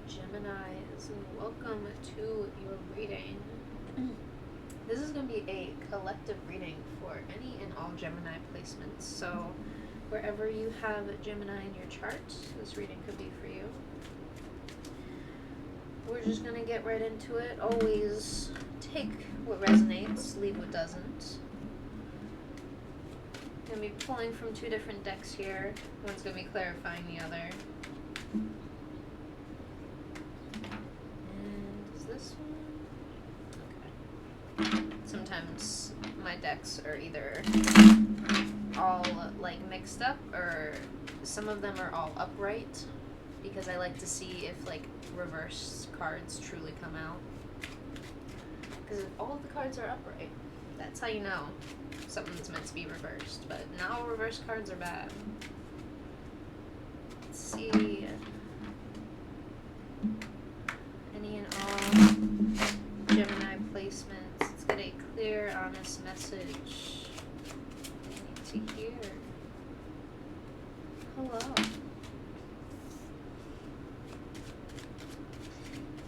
Geminis, welcome to your reading. This is going to be a collective reading for any and all Gemini placements. So, wherever you have Gemini in your chart, this reading could be for you. We're just going to get right into it. Always take what resonates, leave what doesn't. I'm going to be pulling from two different decks here. One's going to be clarifying the other. This one? Okay. Sometimes my decks are either all like mixed up or some of them are all upright because I like to see if like reverse cards truly come out. Because if all of the cards are upright, that's how you know something's meant to be reversed. But not all reverse cards are bad. Let's see. Any and all Gemini placements. Let's get a clear, honest message I need to hear. Hello.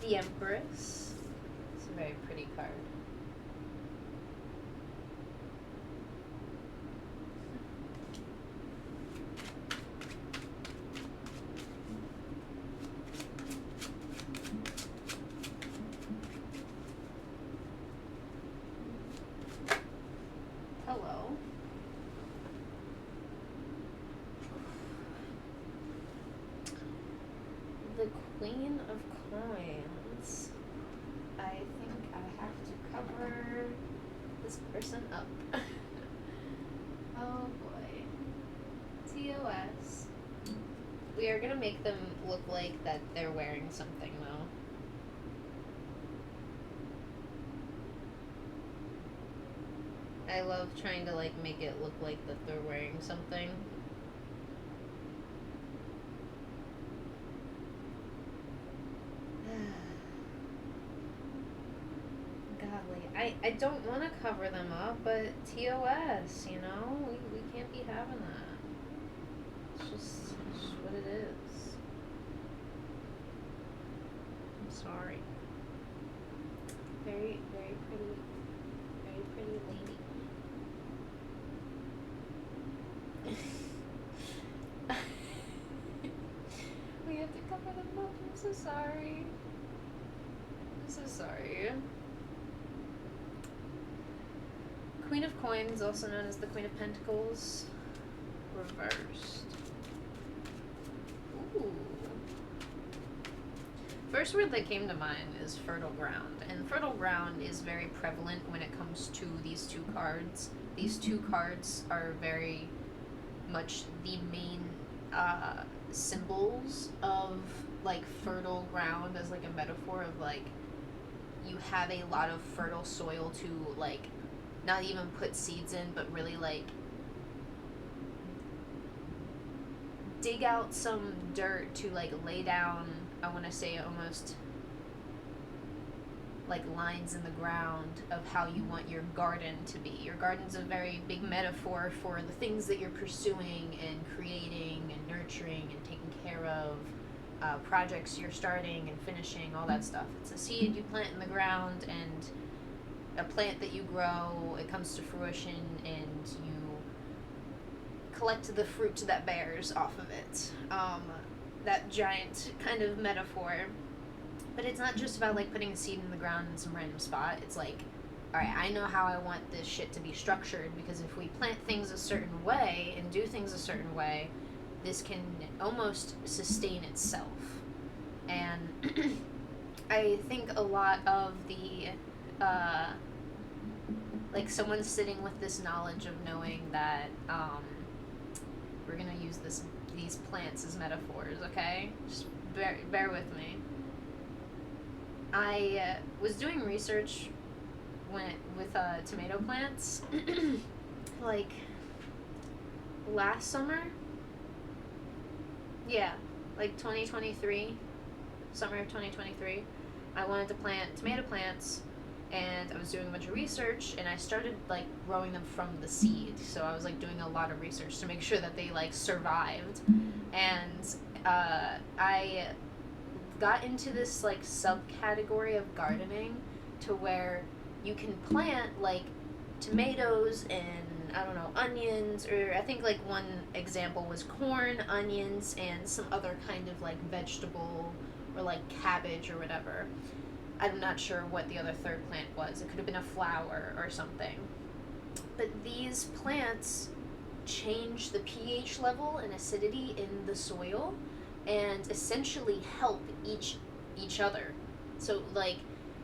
The Empress. It's a very pretty card. Hello. The Queen of Coins. I think I have to cover this person up. Oh boy. TOS. We are gonna make them look like that they're wearing something though. I love trying to like make it look like that they're wearing something. Golly, I don't want to cover them up, but TOS, you know, we can't be having that. It's just what it is. I'm sorry. Very, very pretty lady. We have to cover them up. I'm so sorry. I'm so sorry. Queen of Coins, also known as the Queen of Pentacles, reversed. Ooh. First word that came to mind is fertile ground, and fertile ground is very prevalent when it comes to these two cards. These two cards are very much the main symbols of like fertile ground as like a metaphor of like you have a lot of fertile soil to like not even put seeds in, but really like dig out some dirt to like lay down, I want to say almost like lines in the ground of how you want your garden to be. Your garden's a very big metaphor for the things that you're pursuing and creating and nurturing and taking care of, projects you're starting and finishing, all that stuff. It's a seed you plant in the ground and a plant that you grow, it comes to fruition and you collect the fruit that bears off of it. That giant kind of metaphor. But it's not just about like putting a seed in the ground in some random spot. It's like, alright, I know how I want this shit to be structured, because if we plant things a certain way and do things a certain way, this can almost sustain itself. And I think a lot of the like someone's sitting with this knowledge of knowing that we're gonna use these plants as metaphors, okay? Just bear with me. I was doing research with tomato plants like last summer. Yeah, like 2023, summer of 2023. I wanted to plant tomato plants, and I was doing a bunch of research, and I started like growing them from the seed. So I was like doing a lot of research to make sure that they like survived. And I got into this like subcategory of gardening to where you can plant like tomatoes and I don't know, onions, or I think like one example was corn, onions, and some other kind of like vegetable or like cabbage or whatever. I'm not sure what the other third plant was. It could have been a flower or something. But these plants change the pH level and acidity in the soil and essentially help each other. So like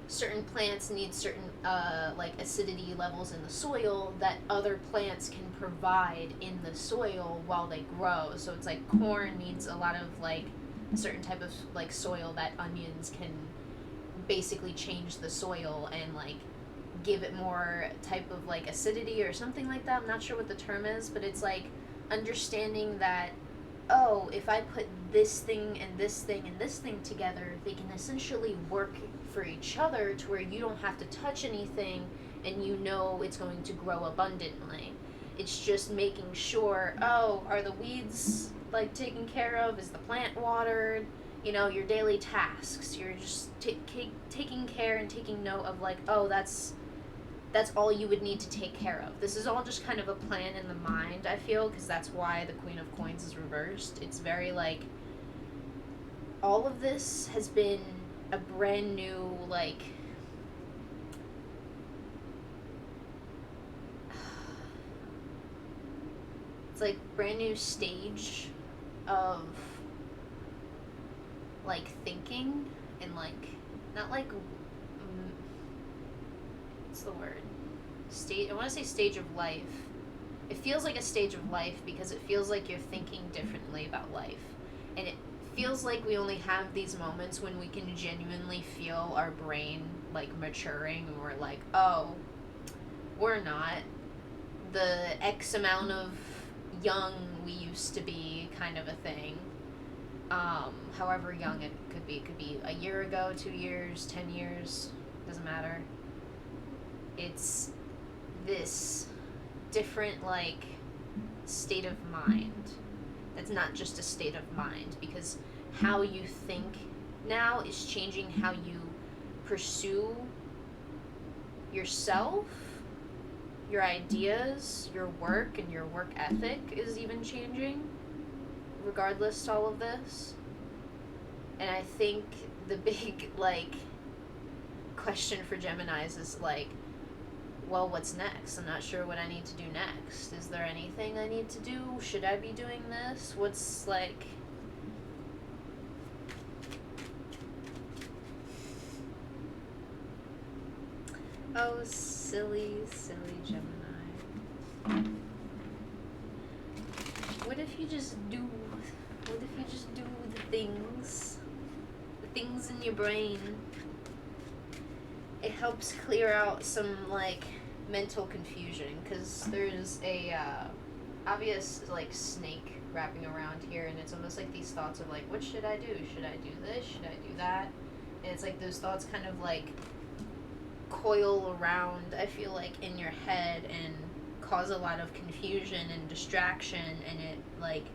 certain plants need certain like acidity levels in the soil that other plants can provide in the soil while they grow. So it's like corn needs a lot of like a certain type of like soil that onions can basically change the soil and like give it more type of like acidity or something like that. I'm not sure what the term is, but it's like understanding that, oh, if I put this thing and this thing and this thing together, they can essentially work for each other to where you don't have to touch anything and you know it's going to grow abundantly. It's just making sure, oh, are the weeds like taken care of? Is the plant watered? You know, your daily tasks. You're just taking care and taking note of like, oh, that's all you would need to take care of. This is all just kind of a plan in the mind, I feel, because that's why the Queen of Coins is reversed. It's very like, all of this has been a brand new, like, it's like brand new stage of like thinking and like, not like, what's the word? I want to say stage of life. It feels like a stage of life because it feels like you're thinking differently about life. And it feels like we only have these moments when we can genuinely feel our brain like maturing and we're like, oh, we're not the X amount of young we used to be kind of a thing. However young it could be. It could be a year ago, 2 years, 10 years, doesn't matter. It's this different like state of mind that's not just a state of mind, because how you think now is changing how you pursue yourself, your ideas, your work, and your work ethic is even changing regardless to all of this. And I think the big like question for Geminis is like, well, what's next? I'm not sure what I need to do next. Is there anything I need to do? Should I be doing this? What's like... Oh, silly, silly Gemini. What if you just do the things in your brain? It helps clear out some like mental confusion, because there's a obvious like snake wrapping around here, and it's almost like these thoughts of like, what should I do? Should I do this? Should I do that? And it's like those thoughts kind of like coil around, I feel like, in your head and cause a lot of confusion and distraction, and it like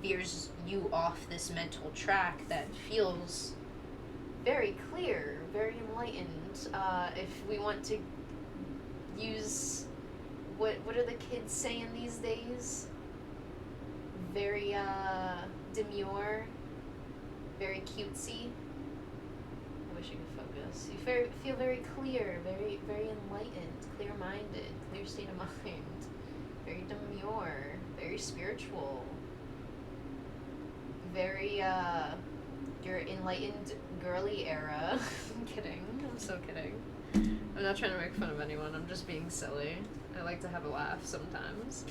veers you off this mental track that feels very clear, very enlightened. If we want to use, what are the kids saying these days? Very demure, very cutesy. I wish I could focus. You feel very clear, very enlightened, clear-minded, clear state of mind, very demure, very spiritual, very your enlightened girly era. I'm kidding. I'm so kidding. I'm not trying to make fun of anyone. I'm just being silly. I like to have a laugh sometimes.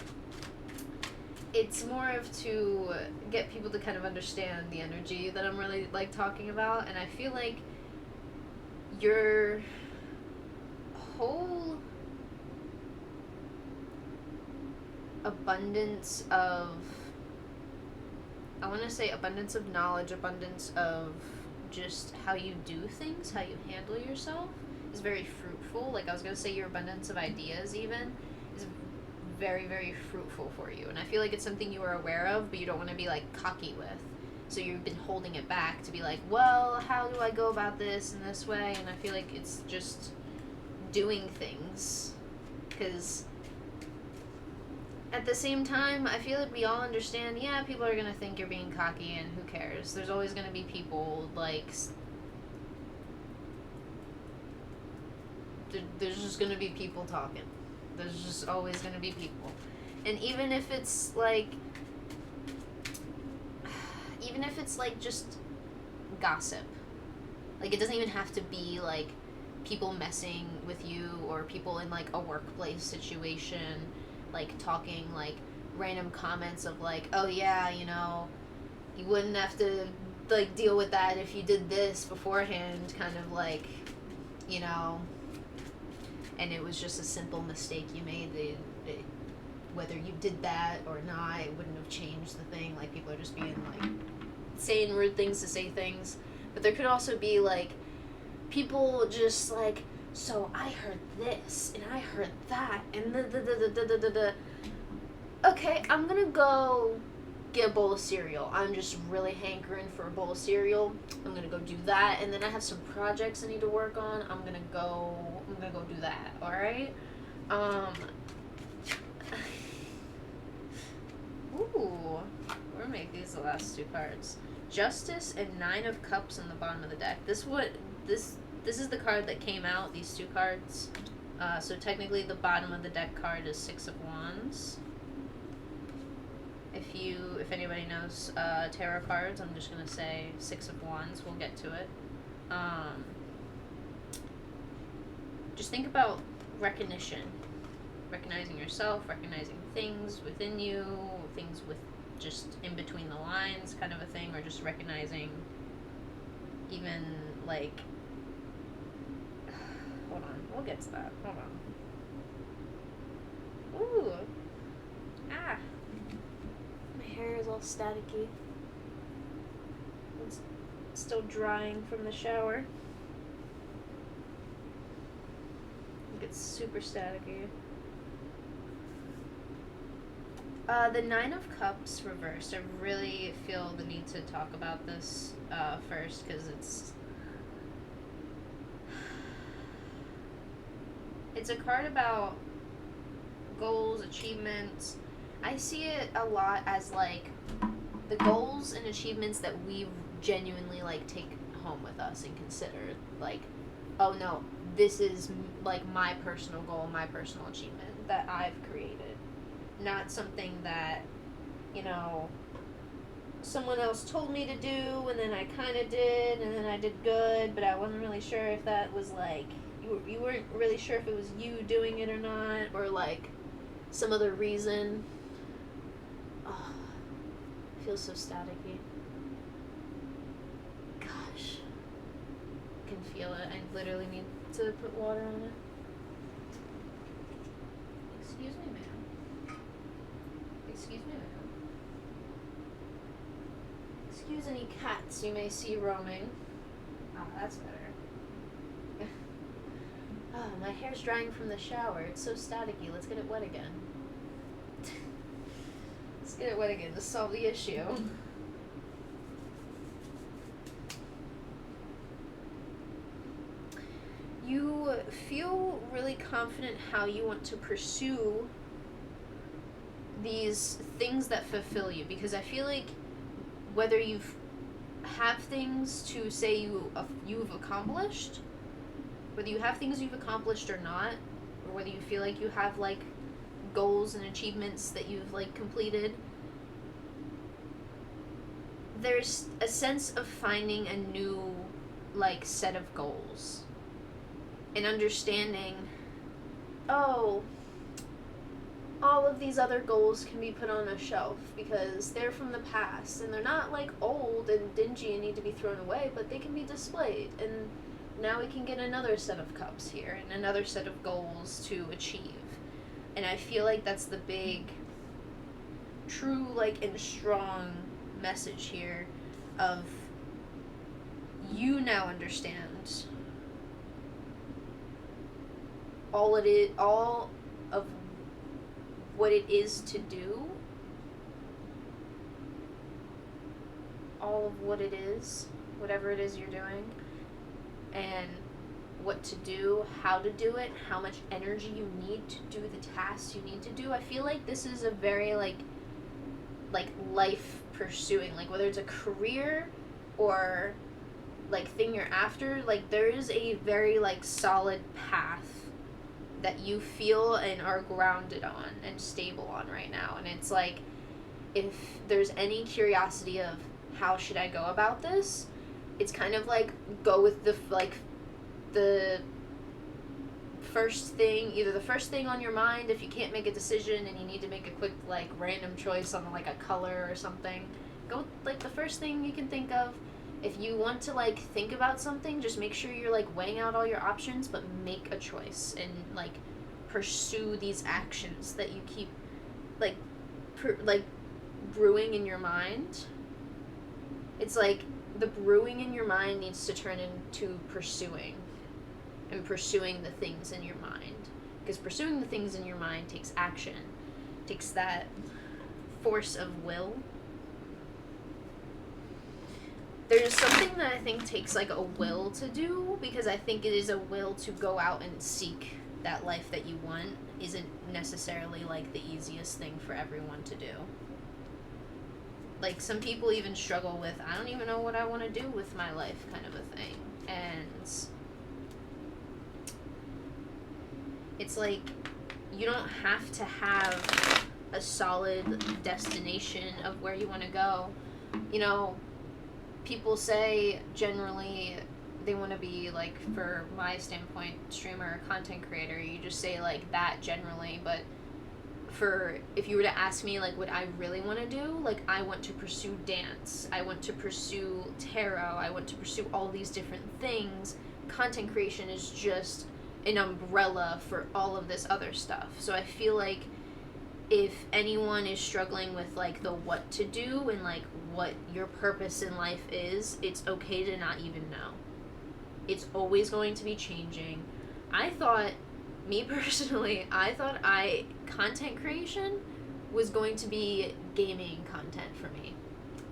It's more of to get people to kind of understand the energy that I'm really like talking about, and I feel like your whole abundance of, I want to say abundance of knowledge, abundance of just how you do things, how you handle yourself is very fruitful. Like I was going to say, your abundance of ideas even is very fruitful for you. And I feel like it's something you are aware of, but you don't want to be like cocky with. So you've been holding it back to be like, well, how do I go about this in this way? And I feel like it's just doing things. Because at the same time, I feel like we all understand, yeah, people are going to think you're being cocky, and who cares? There's always going to be people, like, there's just going to be people talking. There's just always going to be people. And even if it's, like, just gossip. Like, it doesn't even have to be, like, people messing with you or people in, like, a workplace situation, like, talking, like, random comments of, like, oh, yeah, you know, you wouldn't have to, like, deal with that if you did this beforehand, kind of, like, you know, and it was just a simple mistake you made. Whether you did that or not, it wouldn't have changed the thing. Like, people are just being, like, saying rude things to say things. But there could also be, like, people just, like, so I heard this, and I heard that, and the. Okay, I'm gonna go get a bowl of cereal. I'm just really hankering for a bowl of cereal. I'm gonna go do that, and then I have some projects I need to work on. I'm gonna go do that, alright? Ooh, we're gonna make these the last two cards. Justice and Nine of Cups on the bottom of the deck. This is the card that came out, these two cards. So technically the bottom of the deck card is Six of Wands. If anybody knows tarot cards, I'm just gonna say Six of Wands. We'll get to it. Just think about recognition. Recognizing yourself, recognizing things within you, things with just in between the lines kind of a thing, or just recognizing even, like, hold on, we'll get to that, hold on. Ooh, my hair is all staticky. It's still drying from the shower. It gets super staticky. The Nine of Cups reversed. I really feel the need to talk about this first, because it's a card about goals, achievements. I see it a lot as, like, the goals and achievements that we genuinely, like, take home with us and consider, like, oh no, this is, like, my personal goal, my personal achievement that I've created. Not something that, you know, someone else told me to do, and then I kind of did, and then I did good, but I wasn't really sure if that was, like, you weren't really sure if it was you doing it or not, or, like, some other reason. Oh, it feels so staticky. Gosh. I can feel it. I literally need to put water on it. Excuse me, ma'am. Excuse me, ma'am. Excuse any cats you may see roaming. Oh, that's better. Oh, my hair's drying from the shower. It's so staticky. Let's get it wet again. Let's get it wet again to solve the issue. You feel really confident how you want to pursue these things that fulfill you, because I feel like whether you have things to say you've accomplished, whether you have things you've accomplished or not, or whether you feel like you have, like, goals and achievements that you've, like, completed, there's a sense of finding a new, like, set of goals and understanding, oh, all of these other goals can be put on a shelf because they're from the past and they're not, like, old and dingy and need to be thrown away, but they can be displayed, and now we can get another set of cups here and another set of goals to achieve. And I feel like that's the big, true, like, and strong message here of you now understand all of what it is to do, all of what it is, whatever it is you're doing, and what to do, how to do it, how much energy you need to do the tasks you need to do. I feel like this is a very like life pursuing, like whether it's a career or like thing you're after, like there is a very like solid path that you feel and are grounded on and stable on right now. And it's like, if there's any curiosity of how should I go about this, it's kind of like go with the first thing, either the first thing on your mind if you can't make a decision and you need to make a quick like random choice on like a color or something. Go with like the first thing you can think of. If you want to like think about something, just make sure you're like weighing out all your options, but make a choice and like pursue these actions that you keep like brewing in your mind. It's like the brewing in your mind needs to turn into pursuing, and pursuing the things in your mind, because pursuing the things in your mind takes action, takes that force of will. There's something that I think takes like a will to do, because I think it is a will to go out and seek that life that you want isn't necessarily like the easiest thing for everyone to do. Like some people even struggle with, I don't even know what I want to do with my life kind of a thing. And it's like, you don't have to have a solid destination of where you want to go. You know, people say generally they want to be, like, for my standpoint, streamer or content creator. You just say like that generally, but for, if you were to ask me like what I really want to do, like I want to pursue dance, I want to pursue tarot, I want to pursue all these different things. Content creation is just an umbrella for all of this other stuff. So I feel like if anyone is struggling with like the what to do and like what your purpose in life is, it's okay to not even know. It's always going to be changing. I thought content creation was going to be gaming content for me.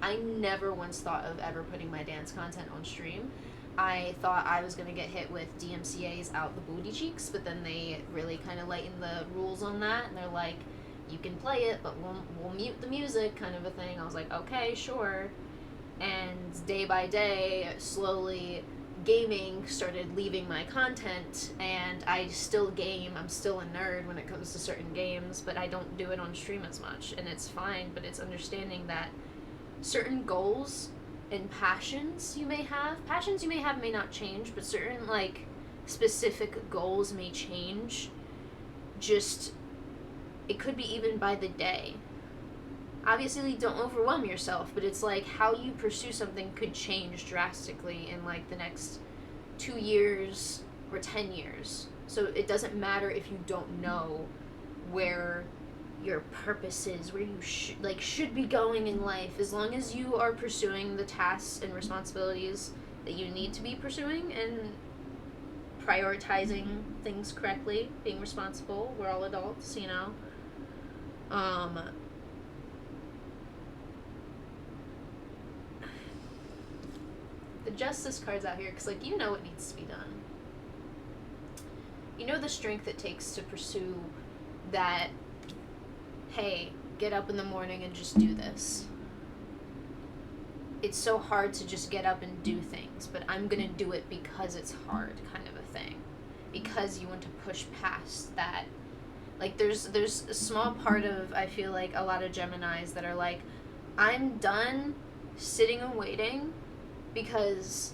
I never once thought of ever putting my dance content on stream. I thought I was going to get hit with DMCA's out the booty cheeks, but then they really kind of lightened the rules on that, and they're like, you can play it, but we'll mute the music, kind of a thing. I was like, okay, sure. And day by day, slowly, gaming started leaving my content, and I still game. I'm still a nerd when it comes to certain games, but I don't do it on stream as much, and it's fine. But it's understanding that certain goals and passions you may have may not change, but certain like specific goals may change. Just, it could be even by the day. Obviously, don't overwhelm yourself, but it's like how you pursue something could change drastically in like the next 2 years or 10 years. So it doesn't matter if you don't know where your purpose is, where you should be going in life. As long as you are pursuing the tasks and responsibilities that you need to be pursuing and prioritizing things correctly, being responsible. We're all adults, you know. The justice card's out here because, like, you know what needs to be done. You know the strength it takes to pursue that, hey, get up in the morning and just do this. It's so hard to just get up and do things, but I'm gonna do it because it's hard, kind of a thing. Because you want to push past that. Like, there's a small part of, I feel like, a lot of Geminis that are like, I'm done sitting and waiting, because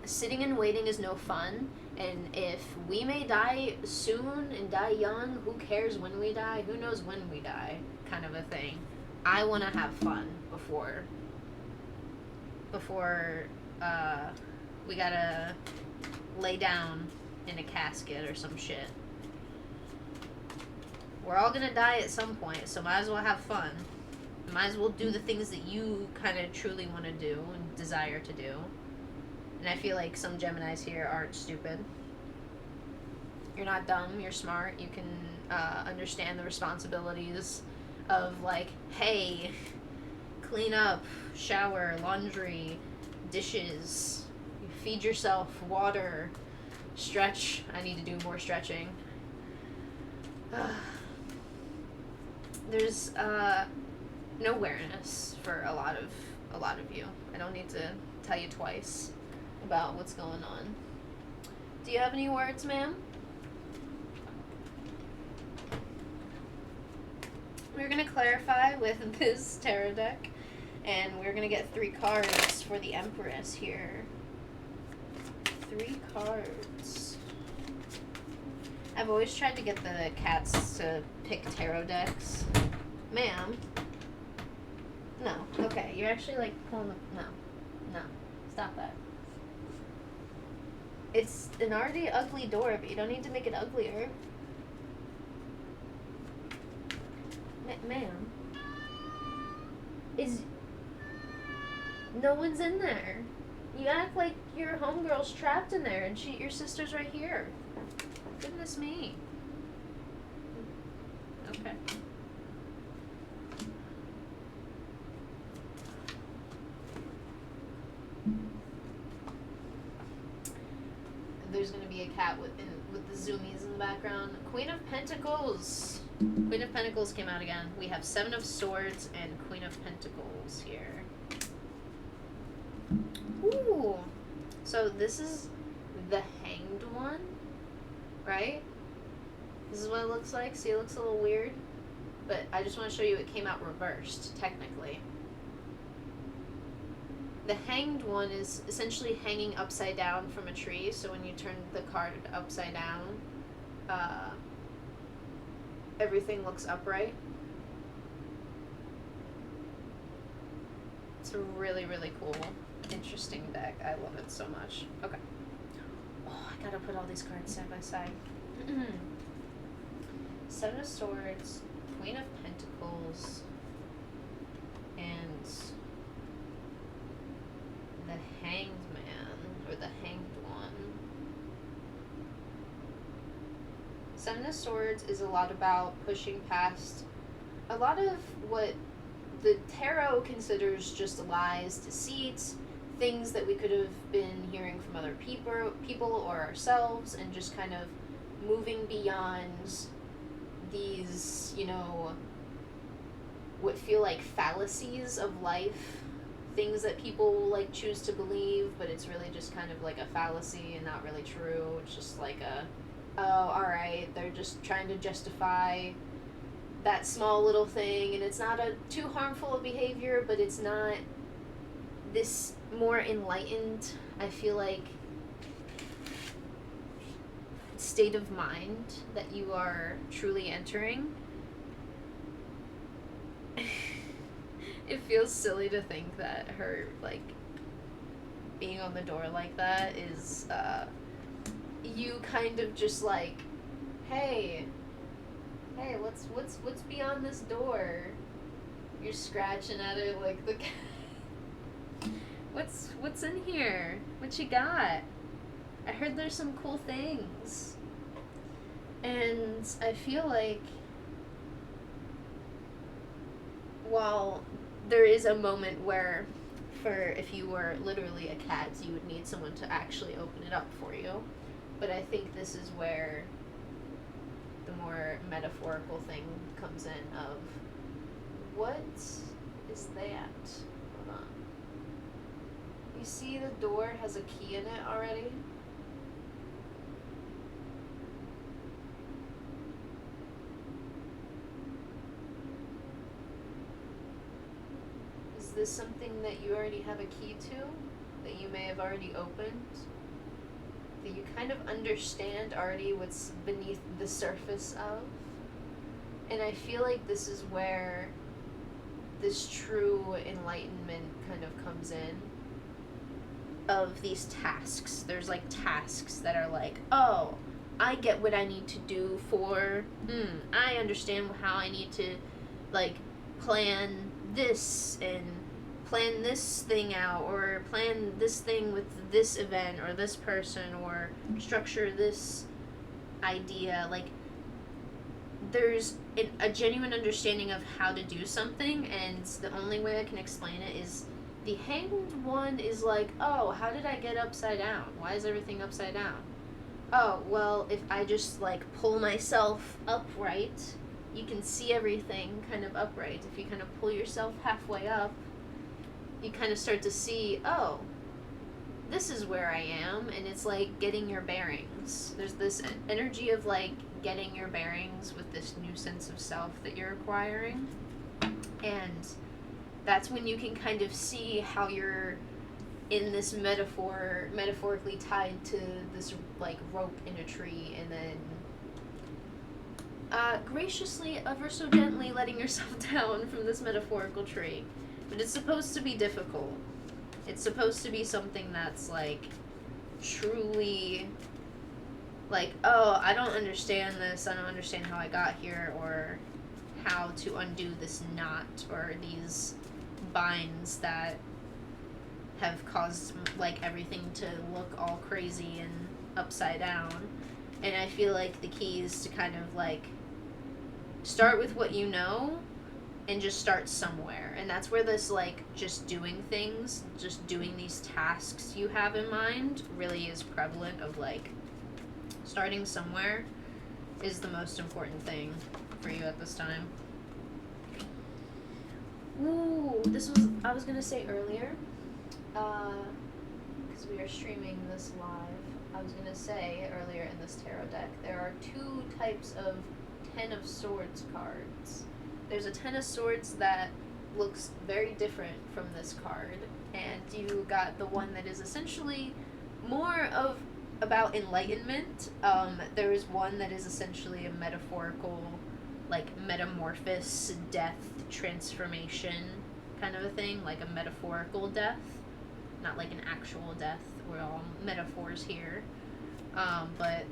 sitting and waiting is no fun, and if we may die soon and die young, who cares when we die? Who knows when we die? Kind of a thing. I want to have fun before we gotta lay down in a casket or some shit. We're all gonna die at some point, so might as well have fun. Might as well do the things that you kind of truly want to do and desire to do. And I feel like some Geminis here aren't stupid. You're not dumb, you're smart. You can understand the responsibilities of, like, hey, clean up, shower, laundry, dishes, you feed yourself, water, stretch. I need to do more stretching. There's no awareness for a lot of you. I don't need to tell you twice about what's going on. Do you have any words, ma'am? We're going to clarify with this tarot deck, and we're going to get 3 cards for the Empress here. 3 cards. I've always tried to get the cats to pick tarot decks. Ma'am. No. Okay, you're actually like pulling the... No. Stop that. It's an already ugly door, but you don't need to make it uglier. Ma'am. No one's in there. You act like your homegirl's trapped in there and your sister's right here. Goodness me. Okay. There's going to be a cat with the zoomies in the background. Queen of Pentacles. Queen of Pentacles came out again. We have 7 of Swords and Queen of Pentacles here. Ooh. So this is the Hanged one, right? This is what it looks like. See, it looks a little weird. But I just want to show you it came out reversed, technically. The Hanged one is essentially hanging upside down from a tree, so when you turn the card upside down, everything looks upright. It's a really, really cool, interesting deck. I love it so much. Okay. Oh, I gotta put all these cards side by side. 7 of Swords, Queen of Pentacles, and the Hanged Man, or the Hanged one. 7 of Swords is a lot about pushing past a lot of what the tarot considers just lies, deceits, things that we could have been hearing from other people or ourselves, and just kind of moving beyond these, what feel like fallacies of life, things that people like choose to believe, but it's really just kind of like a fallacy and not really true. It's just like alright, they're just trying to justify that small little thing, and it's not too harmful of behavior, but it's not this more enlightened, I feel like, state of mind that you are truly entering. It feels silly to think that her, being on the door like that is, you kind of just hey, what's beyond this door? You're scratching at it like the what's in here? What you got? I heard there's some cool things. And I feel like while there is a moment where, if you were literally a cat, you would need someone to actually open it up for you. But I think this is where the more metaphorical thing comes in of, what is that? Hold on. You see the door has a key in it already? Is this something that you already have a key to? That you may have already opened? That you kind of understand already what's beneath the surface of? And I feel like this is where this true enlightenment kind of comes in. Of these tasks. There's tasks that are oh, I get what I need to do for, I understand how I need to plan this and plan this thing out, or plan this thing with this event or this person, or structure this idea. there's a genuine understanding of how to do something, and the only way I can explain it is the hanged one is like, oh, how did I get upside down? Why is everything upside down? Oh, well, if I just, like, pull myself upright, you can see everything kind of upright. If you kind of pull yourself halfway up, you kind of start to see, oh, this is where I am, and it's like getting your bearings. There's this energy of, like, getting your bearings with this new sense of self that you're acquiring, and that's when you can kind of see how you're in this metaphorically tied to this, like, rope in a tree, and then graciously, ever so gently letting yourself down from this metaphorical tree. But it's supposed to be difficult. It's supposed to be something that's, like, truly, like, oh, I don't understand this, I don't understand how I got here, or how to undo this knot, or these binds that have caused, like, everything to look all crazy and upside down. And I feel like the key is to kind of, like, start with what you know and just start somewhere. And that's where this, like, just doing things, just doing these tasks you have in mind really is prevalent, of, like, starting somewhere is the most important thing for you at this time. Ooh, I was gonna say earlier, because we are streaming this live, I was gonna say earlier in this tarot deck, there are 2 types of Ten of Swords cards. There's a Ten of Swords that looks very different from this card, and you got the one that is essentially more of about enlightenment. There is one that is essentially a metaphorical, like, metamorphosis, death, transformation kind of a thing, like a metaphorical death, not like an actual death. We're all metaphors here. But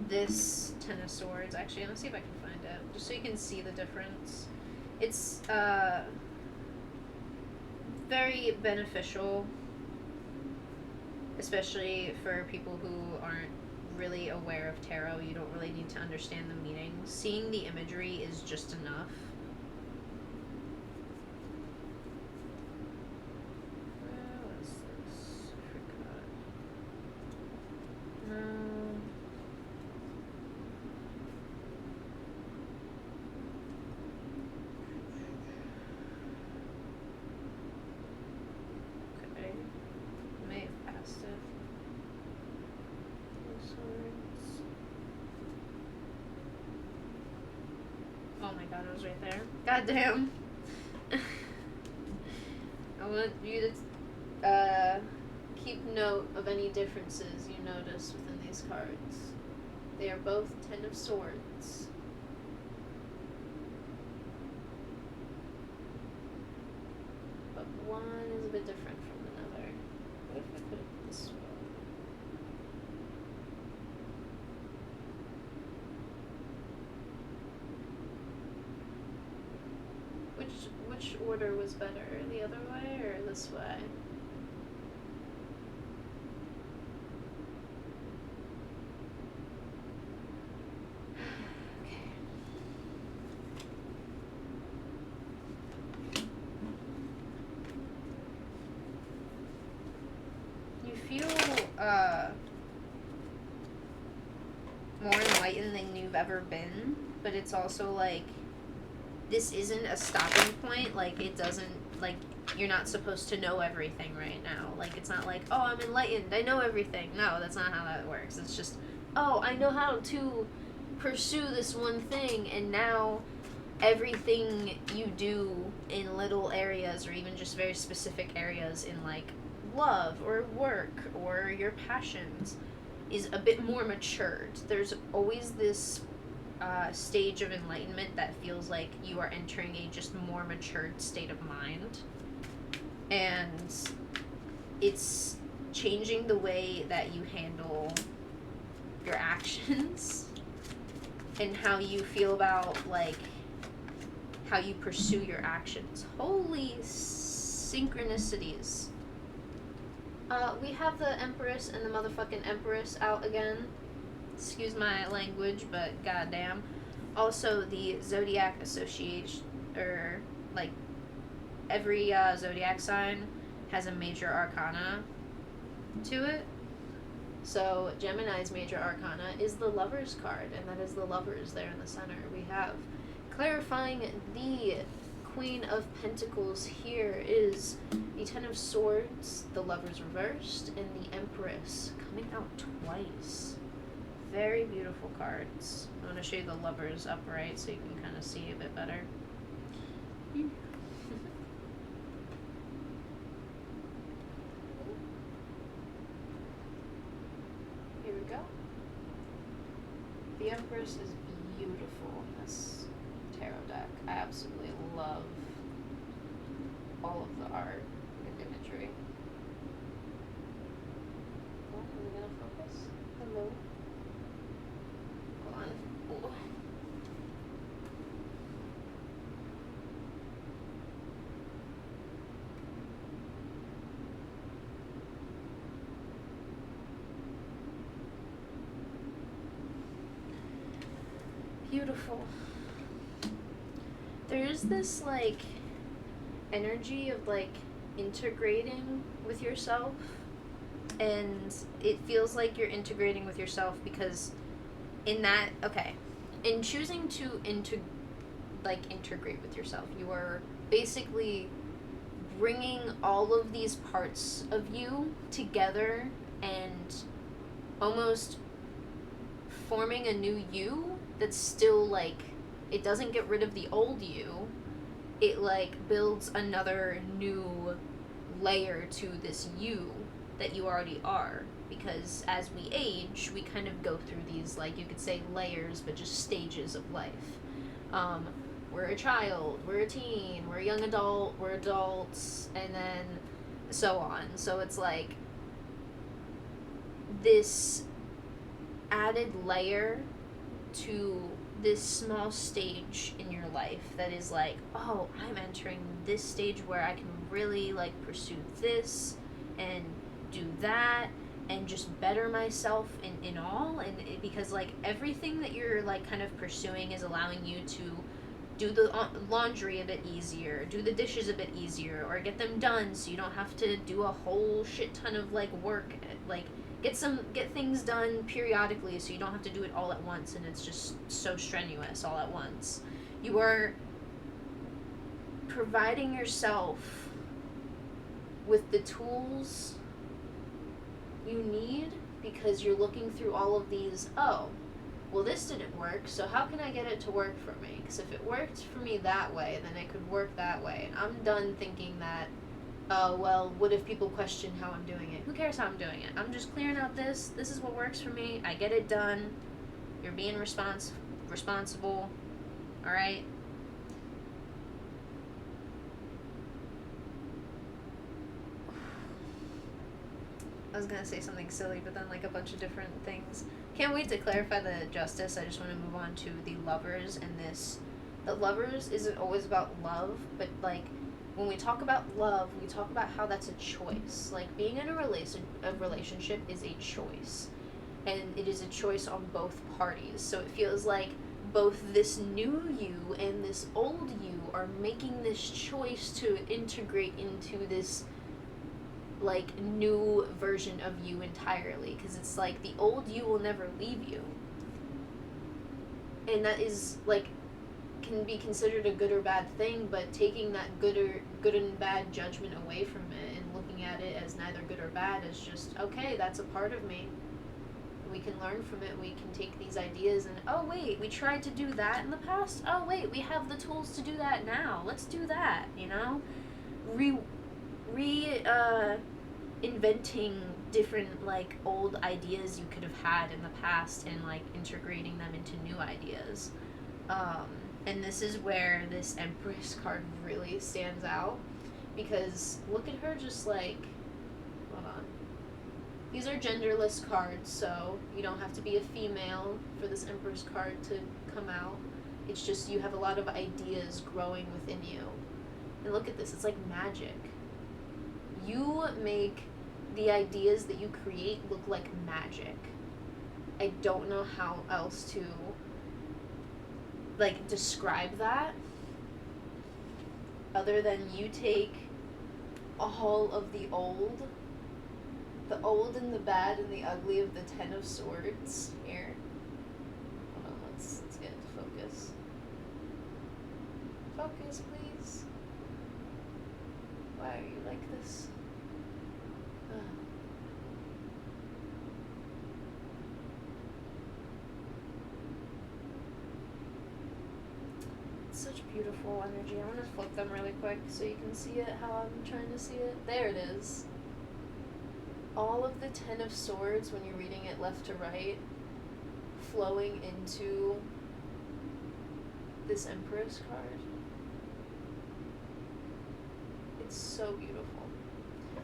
this Ten of Swords, actually, let's see if I can find it, just so you can see the difference. It's very beneficial, especially for people who aren't really aware of tarot. You don't really need to understand the meaning. Seeing the imagery is just enough. Where was this? I forgot. No. Okay. I may have passed it. Swords. Oh my god, it was right there. God damn. I want you to keep note of any differences you notice within these cards. They are both Ten of Swords. But one is a bit different from another. What if I put it this way? Which order was better? The other way or this way? Okay. You feel more enlightened than you've ever been, but it's also like, this isn't a stopping point. Like, it doesn't, like, you're not supposed to know everything right now. Like, it's not like, oh, I'm enlightened, I know everything. No, that's not how that works. It's just, oh, I know how to pursue this one thing, and now everything you do in little areas, or even just very specific areas in, like, love or work or your passions, is a bit more matured. There's always this stage of enlightenment that feels like you are entering a just more matured state of mind, and it's changing the way that you handle your actions and how you feel about, like, how you pursue your actions. Holy synchronicities. We have the Empress and the motherfucking Empress out again. Excuse my language, but goddamn. Also, the zodiac association, or like every zodiac sign has a major arcana to it. So Gemini's major arcana is the Lovers card, and that is the Lovers there in the center. We have clarifying the Queen of Pentacles here is the Ten of Swords, the Lovers reversed, and the Empress coming out twice. Very beautiful cards. I want to show you the Lovers upright so you can kind of see a bit better. Here we go. The Empress is beautiful in this tarot deck. I absolutely love all of the art and imagery. Oh, are we gonna focus? Hello? Hold on. Ooh. Beautiful. There is this like energy of like integrating with yourself, and it feels like you're integrating with yourself because in choosing to integrate with yourself, you are basically bringing all of these parts of you together and almost forming a new you that's still like, it doesn't get rid of the old you, it like builds another new layer to this you that you already are. Because as we age, we kind of go through these, like, you could say layers, but just stages of life. We're a child, we're a teen, we're a young adult, we're adults, and then so on. So it's like this added layer to this small stage in your life that is like, oh, I'm entering this stage where I can really like pursue this and do that and just better myself in all. And because like everything that you're like kind of pursuing is allowing you to do the laundry a bit easier, do the dishes a bit easier, or get them done so you don't have to do a whole shit ton of like work, like get things done periodically so you don't have to do it all at once and it's just so strenuous all at once. You are providing yourself with the tools you need because you're looking through all of these, oh, well, this didn't work, so how can I get it to work for me? Because if it worked for me that way, then it could work that way. And I'm done thinking that, oh, well, what if people question how I'm doing it? Who cares how I'm doing it? I'm just clearing out this. This is what works for me. I get it done. You're being responsible. All right? I was going to say something silly, but then like a bunch of different things. Can't wait to clarify the justice. I just want to move on to the lovers and this. The lovers isn't always about love, but like when we talk about love, we talk about how that's a choice. Like being in a relationship is a choice. And it is a choice on both parties. So it feels like both this new you and this old you are making this choice to integrate into this like new version of you entirely, because it's like the old you will never leave you, and that is like can be considered a good or bad thing, but taking that good and bad judgment away from it and looking at it as neither good or bad is just, okay, that's a part of me, we can learn from it, we can take these ideas and, oh wait, we tried to do that in the past, oh wait, we have the tools to do that now, let's do that, you know, inventing different like old ideas you could have had in the past and like integrating them into new ideas. And this is where this Empress card really stands out, because look at her just like, hold on. These are genderless cards, so you don't have to be a female for this Empress card to come out. It's just you have a lot of ideas growing within you. And look at this, it's like magic. You make the ideas that you create look like magic. I don't know how else to like describe that other than you take all of the old and the bad and the ugly of the Ten of Swords here. Hold on, let's get into focus. Focus, please. Why are you like this? Such beautiful energy. I'm gonna flip them really quick so you can see it how I'm trying to see it. There it is. All of the Ten of Swords, when you're reading it left to right, flowing into this Empress card. It's so beautiful.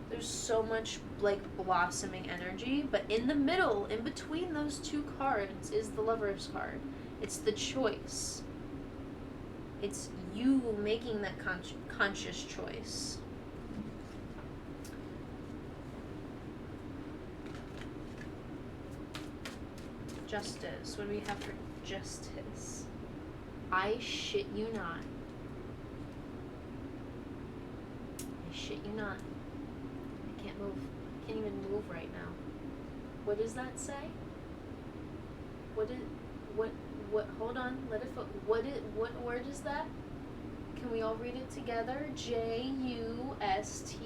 There's so much like blossoming energy, but in the middle, in between those two cards, is the Lover's card. It's the choice. It's you making that conscious choice. Justice. What do we have for justice? I shit you not. I shit you not. I can't move. I can't even move right now. What does that say? What, hold on, let it what word is that? Can we all read it together? Justice.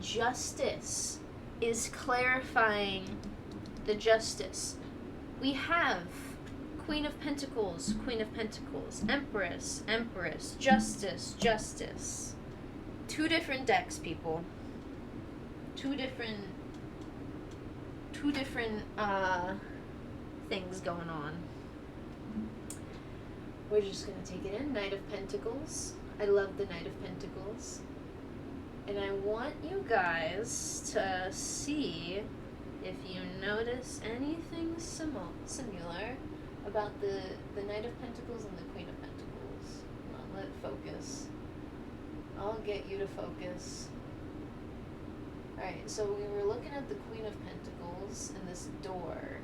Justice is clarifying the justice. We have Queen of Pentacles, Empress, Justice. Two different decks, people. Two different things going on. We're just gonna take it in. Knight of Pentacles. I love the Knight of Pentacles. And I want you guys to see if you notice anything similar about the Knight of Pentacles and the Queen of Pentacles. Hold on, let it focus. I'll get you to focus. Alright, so we were looking at the Queen of Pentacles and this door.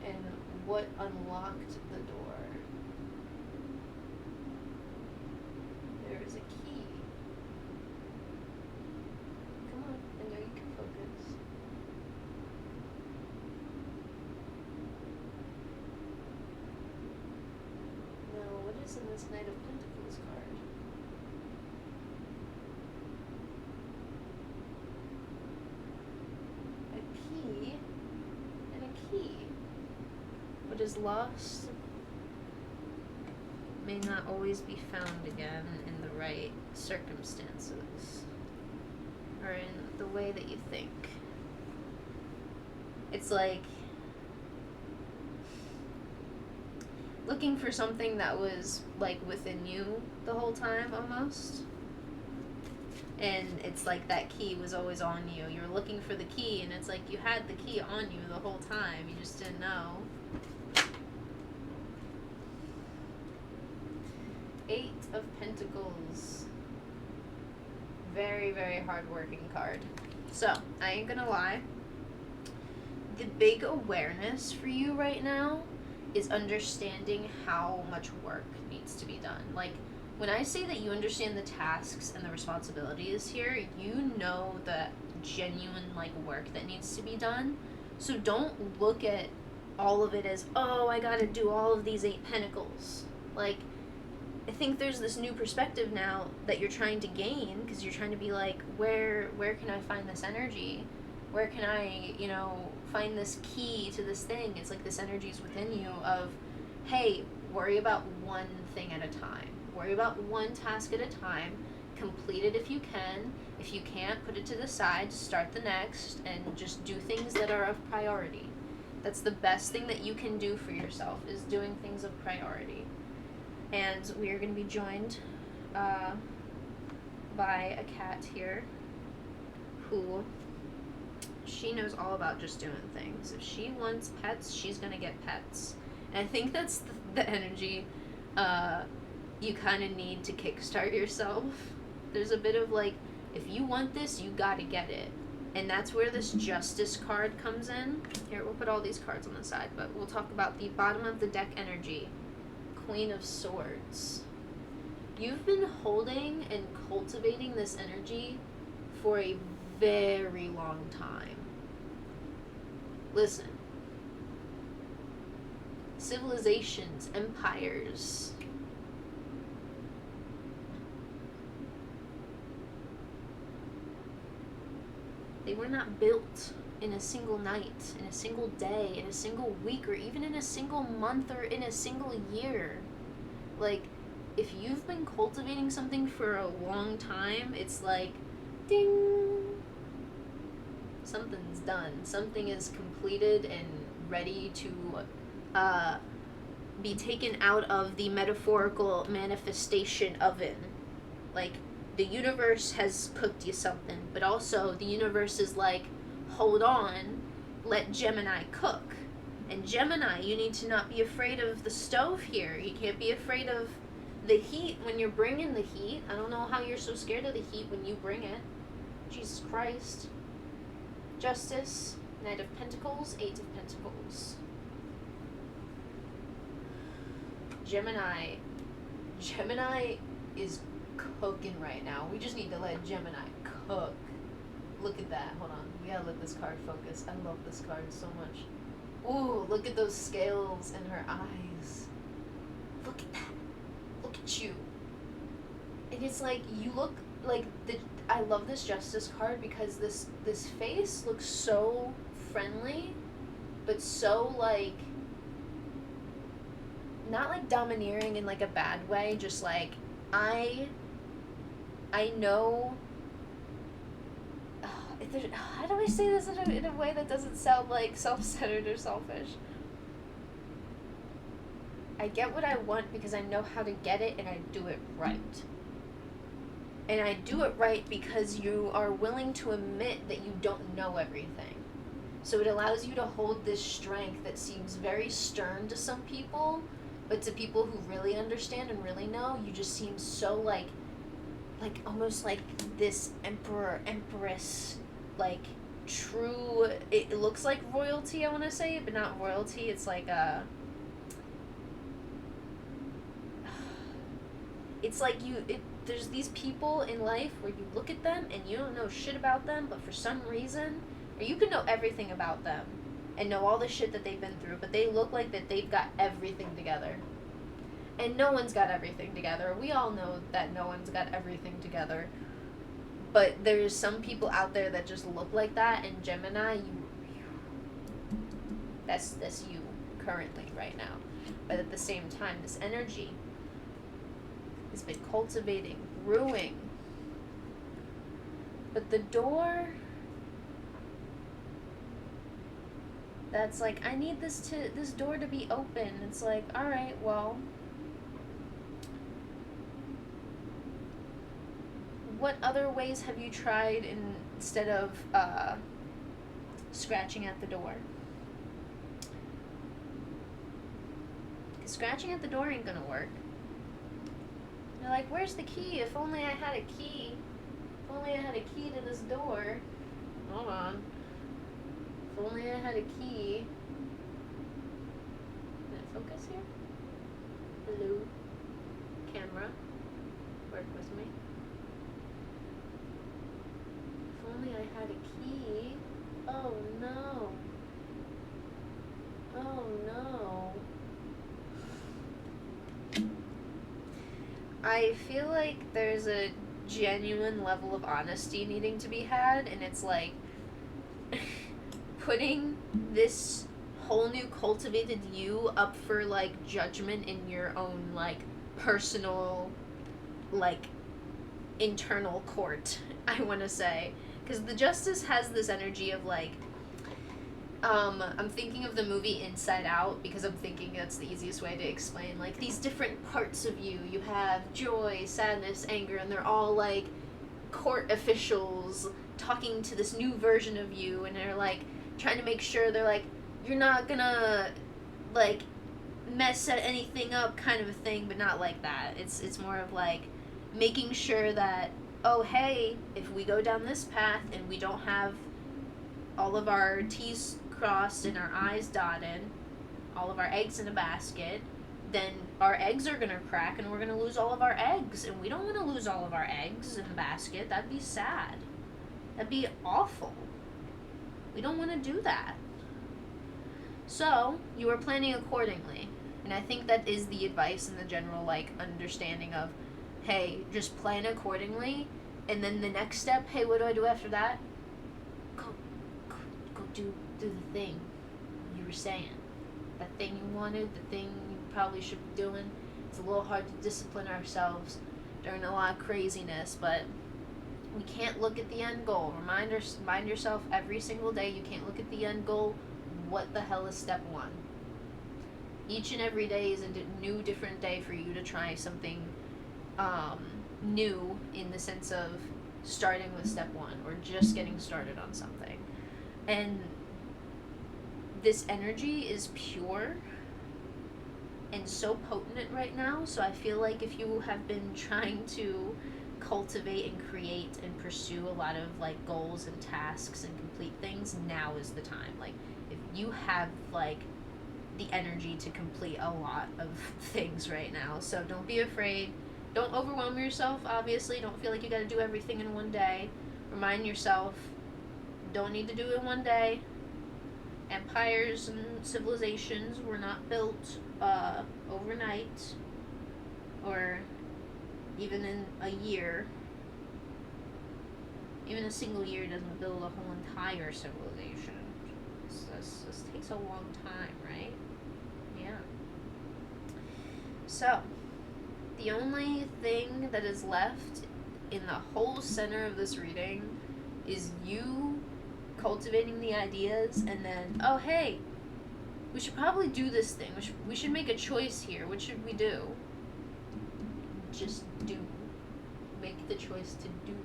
And what unlocked the door? There is a key. Come on, I know you can focus. Now, what is in this Knight of Pentacles card? A key and a key. What is lost may not always be found again in the right circumstances or in the way that you think. It's like looking for something that was like within you the whole time almost. And it's like that key was always on you. You were looking for the key and it's like you had the key on you the whole time. You just didn't know. 8 of Pentacles. Very, very hard-working card. So, I ain't gonna lie. The big awareness for you right now is understanding how much work needs to be done. Like, when I say that you understand the tasks and the responsibilities here, you know the genuine, like, work that needs to be done. So don't look at all of it as, oh, I gotta do all of these 8 pentacles. Like, I think there's this new perspective now that you're trying to gain, because you're trying to be like, where can I find this energy? Where can I, find this key to this thing? It's like this energy is within you of, hey, worry about one thing at a time. Worry about one task at a time. Complete it if you can. If you can't, put it to the side, start the next, and just do things that are of priority. That's the best thing that you can do for yourself, is doing things of priority. And we are going to be joined by a cat here who, she knows all about just doing things. If she wants pets, she's going to get pets. And I think that's the energy you kind of need to kickstart yourself. There's a bit of like, if you want this, you got to get it. And that's where this Justice card comes in. Here, we'll put all these cards on the side, but we'll talk about the bottom of the deck energy. Queen of Swords. You've been holding and cultivating this energy for a very long time. Listen. Civilizations, empires. They were not built in a single night, in a single day, in a single week, or even in a single month or in a single year. Like, if you've been cultivating something for a long time, it's like, ding! Something's done. Something is completed and ready to be taken out of the metaphorical manifestation oven. Like, the universe has cooked you something, but also the universe is like, hold on, let Gemini cook. And Gemini, you need to not be afraid of the stove here. You can't be afraid of the heat when you're bringing the heat. I don't know how you're so scared of the heat when you bring it. Jesus Christ. Justice, Knight of Pentacles, Eight of Pentacles. Gemini is cooking right now. We just need to let Gemini cook. Look at that. Hold on. We gotta let this card focus. I love this card so much. Ooh, look at those scales in her eyes. Look at that. Look at you. And it's like, you look like I love this Justice card because this face looks so friendly, but so like, not like domineering in like a bad way, just like, I know, how do I say this in a way that doesn't sound like self-centered or selfish? I get what I want because I know how to get it and I do it right. And I do it right because you are willing to admit that you don't know everything. So it allows you to hold this strength that seems very stern to some people, but to people who really understand and really know, you just seem so like almost like this emperor, empress, like true, it looks like royalty, I want to say, but not royalty. It's like it's like there's these people in life where you look at them and you don't know shit about them, but for some reason, or you can know everything about them and know all the shit that they've been through, but they look like that they've got everything together. And no one's got everything together. We all know that no one's got everything together. But there's some people out there that just look like that, and Gemini, that's you currently right now. But at the same time, this energy has been cultivating, brewing. But the door, that's like, I need this door to be open. It's like, all right, well, what other ways have you tried instead of scratching at the door? Because scratching at the door ain't gonna work. You're like, where's the key? If only I had a key. If only I had a key to this door. Hold on. If only I had a key. Can it focus here? Hello? Camera? Work with me. If only I had a key. Oh no. Oh no. I feel like there's a genuine level of honesty needing to be had, and it's like putting this whole new cultivated you up for like judgment in your own like personal like internal court, I want to say, because the Justice has this energy of like, I'm thinking of the movie Inside Out because I'm thinking that's the easiest way to explain, like, these different parts of you. You have joy, sadness, anger, and they're all, like, court officials talking to this new version of you, and they're, like, trying to make sure they're, like, you're not gonna, like, mess anything up kind of a thing, but not like that. It's more of, like, making sure that, oh, hey, if we go down this path and we don't have all of our T's crossed and our I's dotted, all of our eggs in a basket, then our eggs are going to crack and we're going to lose all of our eggs. And we don't want to lose all of our eggs in the basket. That'd be sad. That'd be awful. We don't want to do that. So, you are planning accordingly. And I think that is the advice and the general, like, understanding of, hey, just plan accordingly. And then the next step, hey, what do I do after that? Go do the thing you were saying. That thing you wanted, the thing you probably should be doing. It's a little hard to discipline ourselves during a lot of craziness, but we can't look at the end goal. Remind yourself every single day you can't look at the end goal. What the hell is step one? Each and every day is a new, different day for you to try something new in the sense of starting with step one or just getting started on something. And this energy is pure and so potent right now, so I feel like if you have been trying to cultivate and create and pursue a lot of like goals and tasks and complete things, now is the time. Like, if you have like the energy to complete a lot of things right now, so don't be afraid. Don't overwhelm yourself, obviously. Don't feel like you gotta do everything in one day. Remind yourself, don't need to do it in one day. Empires and civilizations were not built overnight or even in a year. Even a single year doesn't build a whole entire civilization. This takes a long time, right? Yeah. So, the only thing that is left in the whole center of this reading is you cultivating the ideas, and then, oh hey, we should probably do this thing. We should make a choice here. What should we do? Just do. Make the choice to do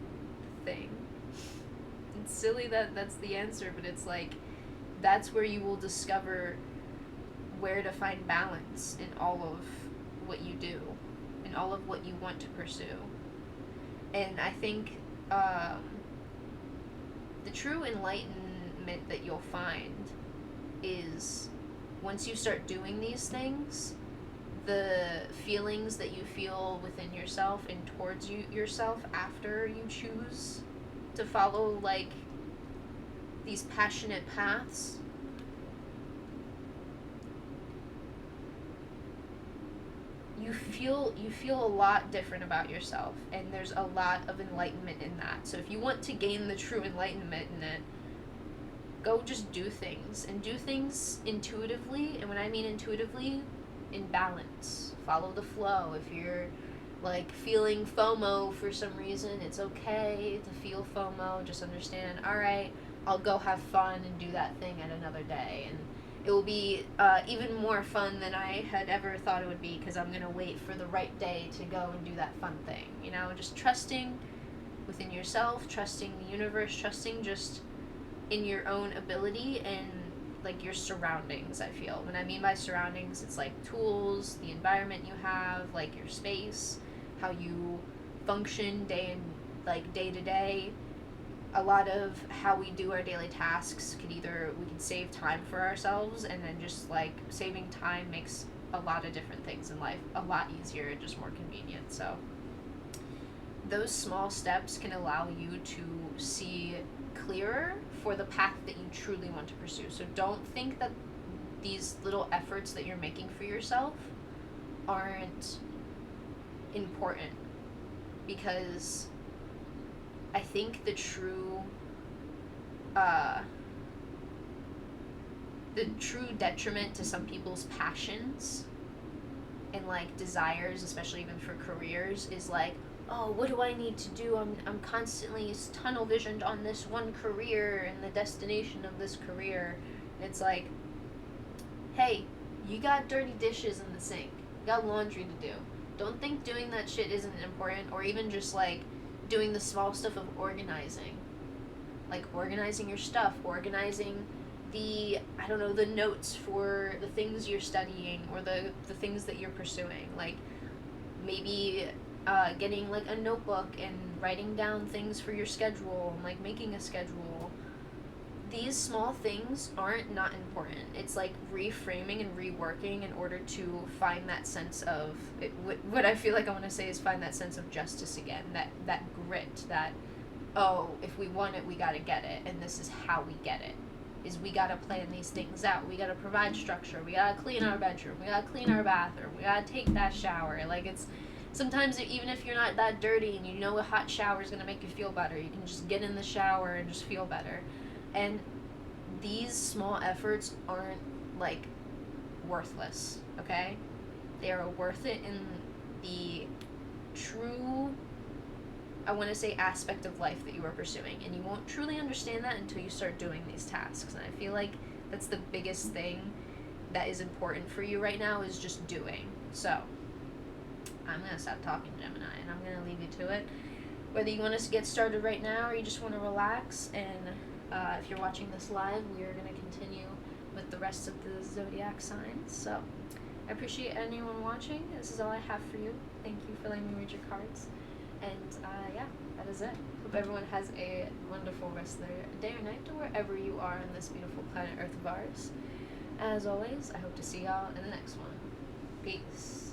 the thing. It's silly that that's the answer, but it's like, that's where you will discover where to find balance in all of what you do, in all of what you want to pursue. And I think the true enlightenment that you'll find is once you start doing these things, the feelings that you feel within yourself and towards yourself after you choose to follow like these passionate paths, you feel a lot different about yourself, and there's a lot of enlightenment in that. So if you want to gain the true enlightenment in it, go just do things, and do things intuitively. And when I mean intuitively, in balance. Follow the flow. If you're like feeling FOMO for some reason, it's okay to feel FOMO. Just understand, all right, I'll go have fun and do that thing at another day, and it will be even more fun than I had ever thought it would be, because I'm going to wait for the right day to go and do that fun thing. You know, just trusting within yourself, trusting the universe, trusting just in your own ability and like your surroundings. I feel when I mean by surroundings, it's like tools, the environment you have, like your space, how you function day to day. A lot of how we do our daily tasks we can save time for ourselves, and then just like saving time makes a lot of different things in life a lot easier and just more convenient. So those small steps can allow you to see clearer for the path that you truly want to pursue. So don't think that these little efforts that you're making for yourself aren't important, because I think the true detriment to some people's passions and like desires, especially even for careers, is like, oh, what do I need to do? I'm constantly tunnel visioned on this one career and the destination of this career. And it's like, hey, you got dirty dishes in the sink. You got laundry to do. Don't think doing that shit isn't important, or even just like doing the small stuff of organizing. Like organizing your stuff, organizing the notes for the things you're studying or the things that you're pursuing. Like maybe getting like a notebook and writing down things for your schedule, and like making a schedule. these small things aren't not important. It's like reframing and reworking in order to find that sense of it, what I feel like I want to say is find that sense of justice again, that grit, that, oh, if we want it we got to get it, and this is how we get it, is we got to plan these things out, we got to provide structure, we got to clean our bedroom, we got to clean our bathroom, we got to take that shower. Like, it's sometimes, even if you're not that dirty and you know a hot shower is going to make you feel better, you can just get in the shower and just feel better. And these small efforts aren't, like, worthless, okay? They are worth it in the true, I want to say, aspect of life that you are pursuing. And you won't truly understand that until you start doing these tasks. And I feel like that's the biggest thing that is important for you right now, is just doing. So, I'm going to stop talking, Gemini, and I'm going to leave you to it. Whether you want us to get started right now or you just want to relax, and if you're watching this live, we are going to continue with the rest of the zodiac signs. So, I appreciate anyone watching. This is all I have for you. Thank you for letting me read your cards. And, yeah, that is it. Hope everyone has a wonderful rest of their day or night, or wherever you are on this beautiful planet Earth of ours. As always, I hope to see y'all in the next one. Peace.